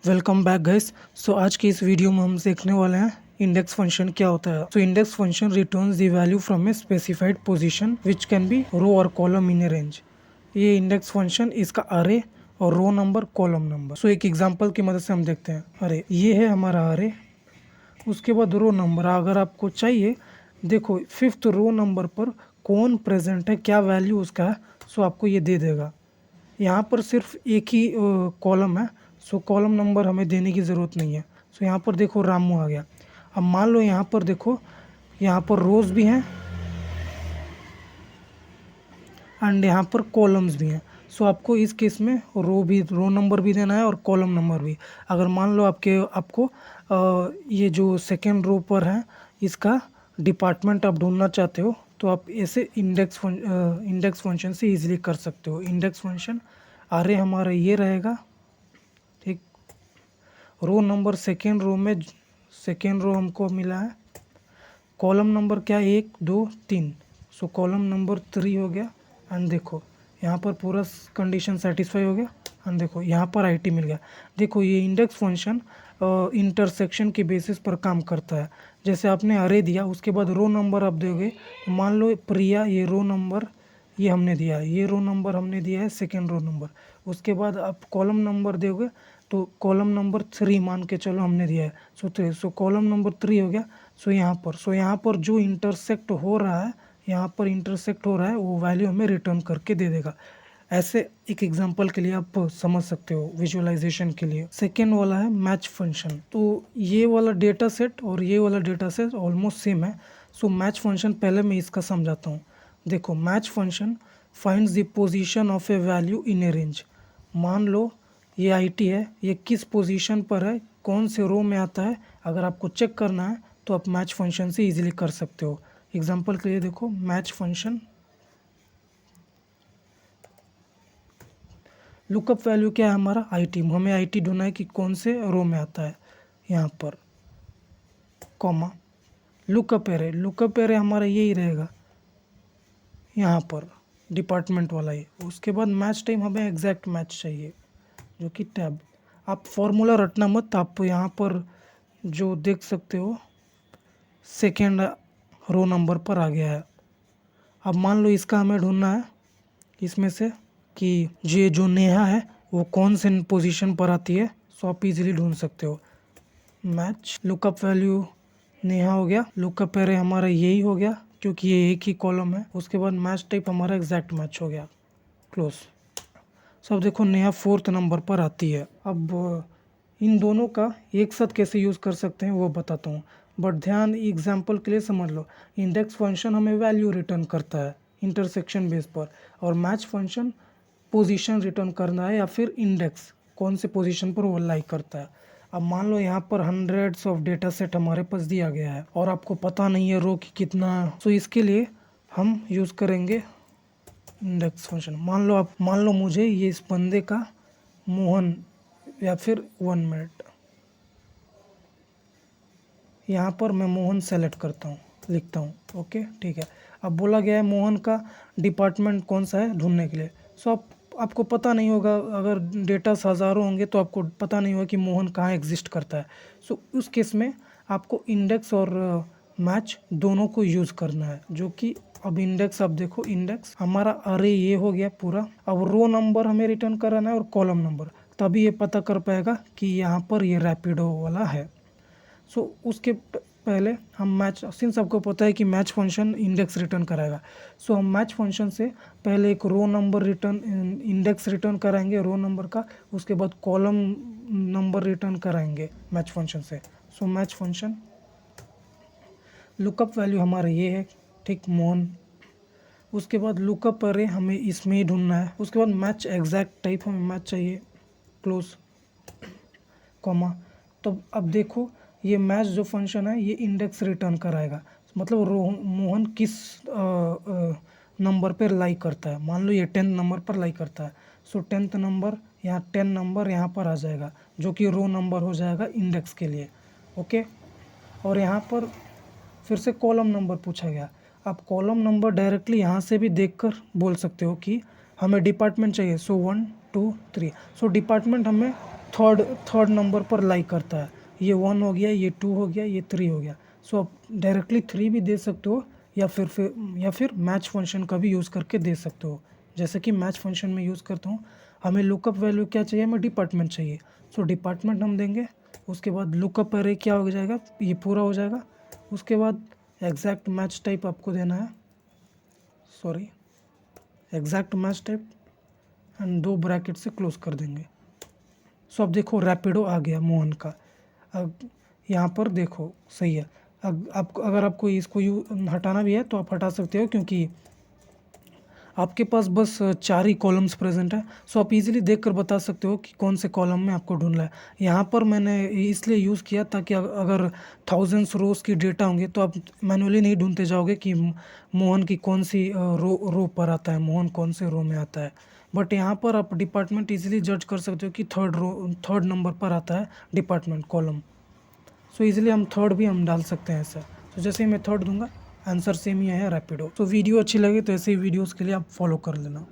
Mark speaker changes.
Speaker 1: Welcome back guys. सो आज की इस वीडियो में हम सीखने वाले हैं इंडेक्स फंक्शन क्या होता है। So index function returns the value from a specified position which can be row और कॉलम इन ए रेंज। ये इंडेक्स फंक्शन इसका अरे और row number column number. So एक एग्जांपल की मदद से हम देखते हैं। अरे ये है हमारा अरे, उसके बाद रो नंबर। अगर आपको चाहिए देखो फिफ्थ रो नंबर पर कौन प्रेजेंट है, क्या वैल्यू उसका है, सो आपको ये दे देगा। यहाँ पर सिर्फ एक ही कॉलम है, सो कॉलम नंबर हमें देने की ज़रूरत नहीं है। सो यहाँ पर देखो रामू आ गया। अब मान लो यहाँ पर देखो, यहाँ पर रोज़ भी हैं एंड यहाँ पर कॉलम्स भी हैं। सो आपको इस केस में रो नंबर भी देना है और कॉलम नंबर भी। अगर मान लो आपको ये जो सेकेंड रो पर है इसका डिपार्टमेंट आप ढूंढना चाहते हो, तो आप ऐसे इंडेक्स फंक्शन से इजीली कर सकते हो। इंडेक्स फंक्शन अरे हमारा ये रहेगा, ठीक। रो नंबर सेकेंड रो हमको मिला है। कॉलम नंबर क्या है, 1 2 3। सो कॉलम नंबर 3 हो गया। एंड देखो यहाँ पर पूरा कंडीशन सेटिस्फाई हो गया। एंड देखो यहाँ पर आईटी मिल गया। देखो ये इंडेक्स फंक्शन इंटरसेक्शन के बेसिस पर काम करता है। जैसे आपने अरे दिया, उसके बाद रो नंबर आप दोगे। मान लो प्रिया, ये रो नंबर ये हमने दिया है, ये रो नंबर हमने दिया है सेकेंड रो नंबर। उसके बाद आप कॉलम नंबर दोगे, तो कॉलम नंबर 3 मान के चलो हमने दिया है, सो कॉलम नंबर 3 हो गया। सो यहाँ पर जो इंटरसेक्ट हो रहा है, यहाँ पर इंटरसेक्ट हो रहा है वो वैल्यू हमें रिटर्न करके दे देगा। ऐसे एक एग्जांपल के लिए आप समझ सकते हो, विजुअलाइजेशन के लिए। सेकेंड वाला है मैच फंक्शन। तो ये वाला डेटा सेट और ये वाला डेटा सेट ऑलमोस्ट सेम है। सो मैच फंक्शन पहले मैं इसका समझाता हूँ। देखो match function finds the position of A value in a range. मान लो ये आईटी है, ये किस पोजीशन पर है, कौन से रो में आता है, अगर आपको चेक करना है तो आप मैच फंक्शन से इजीली कर सकते हो। एग्जांपल के लिए देखो मैच फंक्शन लुकअप वैल्यू क्या है हमारा, आईटी। हमें आईटी ढूंढना है कि कौन से रो में आता है, यहाँ पर कॉमा लुकअप एरे हमारा यही रहेगा, यहाँ पर डिपार्टमेंट वाला ही। उसके बाद मैच टाइम, हमें एग्जैक्ट मैच चाहिए जो कि टैब। आप फॉर्मूला रटना मत, आप यहाँ पर जो देख सकते हो सेकेंड रो नंबर पर आ गया है। अब मान लो इसका हमें ढूंढना है इसमें से कि ये जो नेहा है वो कौन से पोजीशन पर आती है, सो आप इजीली ढूंढ सकते हो। मैच लुकअप वैल्यू नेहा हो गया, लुकअप एरे हमारा यही हो गया क्योंकि ये एक ही कॉलम है। उसके बाद मैच टाइप हमारा एग्जैक्ट मैच हो गया, क्लोज। सब देखो नेहा 4th नंबर पर आती है। अब इन दोनों का एक साथ कैसे यूज़ कर सकते हैं वो बताता हूँ, बट ध्यान एग्जांपल के लिए समझ लो। इंडेक्स फंक्शन हमें वैल्यू रिटर्न करता है इंटरसेक्शन बेस पर, और मैच फंक्शन पोजीशन रिटर्न करना है या फिर इंडेक्स कौन से पोजीशन पर वो लाई करता है। अब मान लो यहाँ पर हंड्रेड्स ऑफ डेटा सेट हमारे पास दिया गया है और आपको पता नहीं है रो की कितना, तो इसके लिए हम यूज़ करेंगे इंडेक्स फंक्शन। मान लो मुझे ये इस बंदे का मोहन, या फिर 1 मिनट, यहाँ पर मैं मोहन सेलेक्ट करता हूँ, लिखता हूँ, ओके ठीक है। अब बोला गया है मोहन का डिपार्टमेंट कौन सा है ढूंढने के लिए। सो आपको पता नहीं होगा, अगर डेटास हज़ारों होंगे तो आपको पता नहीं होगा कि मोहन कहाँ एग्जिस्ट करता है। सो उस केस में आपको इंडेक्स और मैच दोनों को यूज़ करना है, जो कि अब इंडेक्स, अब देखो इंडेक्स हमारा अरे ये हो गया पूरा। अब रो नंबर हमें रिटर्न कराना है और कॉलम नंबर, तभी ये पता कर पाएगा कि यहाँ पर ये रैपिडो वाला है। सो उसके पहले हम मैच, सिंस सबको पता है कि मैच फंक्शन इंडेक्स रिटर्न कराएगा, सो हम मैच फंक्शन से पहले एक row number return, index return कराएंगे रो नंबर का, उसके बाद कॉलम नंबर रिटर्न कराएंगे मैच फंक्शन से। So match function lookup value हमारा ये है, ठीक, मोहन। उसके बाद लुकअप अरे हमें इसमें ही ढूंढना है। उसके बाद मैच एग्जैक्ट टाइप हमें मैच चाहिए, क्लोज कॉमा। तो अब देखो ये मैच जो फंक्शन है ये इंडेक्स रिटर्न कराएगा, मतलब मोहन किस नंबर पर लाई करता है। मान लो ये 10th नंबर पर लाई करता है, सो 10th नंबर, यहाँ 10 नंबर यहाँ पर आ जाएगा जो कि रो नंबर हो जाएगा इंडेक्स के लिए, ओके। और यहाँ पर फिर से कॉलम नंबर पूछा गया। आप कॉलम नंबर डायरेक्टली यहाँ से भी देखकर बोल सकते हो कि हमें डिपार्टमेंट चाहिए, सो 1 2 3। सो डिपार्टमेंट हमें थर्ड थर्ड नंबर पर लाइक करता है। ये 1 हो गया, ये 2 हो गया, ये 3 हो गया। सो आप डायरेक्टली 3 भी दे सकते हो या फिर मैच फंक्शन का भी यूज़ करके दे सकते हो। जैसे कि मैच फंक्शन में यूज़ करता हूँ, हमें लुकअप वैल्यू क्या चाहिए, हमें डिपार्टमेंट चाहिए। सो डिपार्टमेंट हम देंगे, उसके बाद लुकअप अरे क्या हो जाएगा, ये पूरा हो जाएगा। उसके बाद एग्जैक्ट मैच टाइप आपको देना है, sorry exact match type, and 2 bracket से क्लोज कर देंगे। सो अब देखो रैपिडो आ गया मोहन का। अब यहाँ पर देखो सही है। अब आपको अगर आपको इसको हटाना भी है तो आप हटा सकते हो, क्योंकि आपके पास बस 4 ही कॉलम्स प्रेजेंट है। सो आप इजीली देख कर बता सकते हो कि कौन से कॉलम में आपको ढूंढना है। यहाँ पर मैंने इसलिए यूज़ किया ताकि अगर थाउजेंड्स रोज़ की डेटा होंगे तो आप मैनुअली नहीं ढूंढते जाओगे कि मोहन की कौन सी रो पर आता है, मोहन कौन से रो में आता है। बट यहाँ पर आप डिपार्टमेंट इजीली जज कर सकते हो कि थर्ड नंबर पर आता है डिपार्टमेंट कॉलम। सो इजीली हम थर्ड भी हम डाल सकते हैं ऐसा। तो जैसे ही मैं थर्ड दूंगा, आंसर सेम ही है, रैपिडो। तो वीडियो अच्छी लगे तो ऐसे ही वीडियोस के लिए आप फॉलो कर लेना।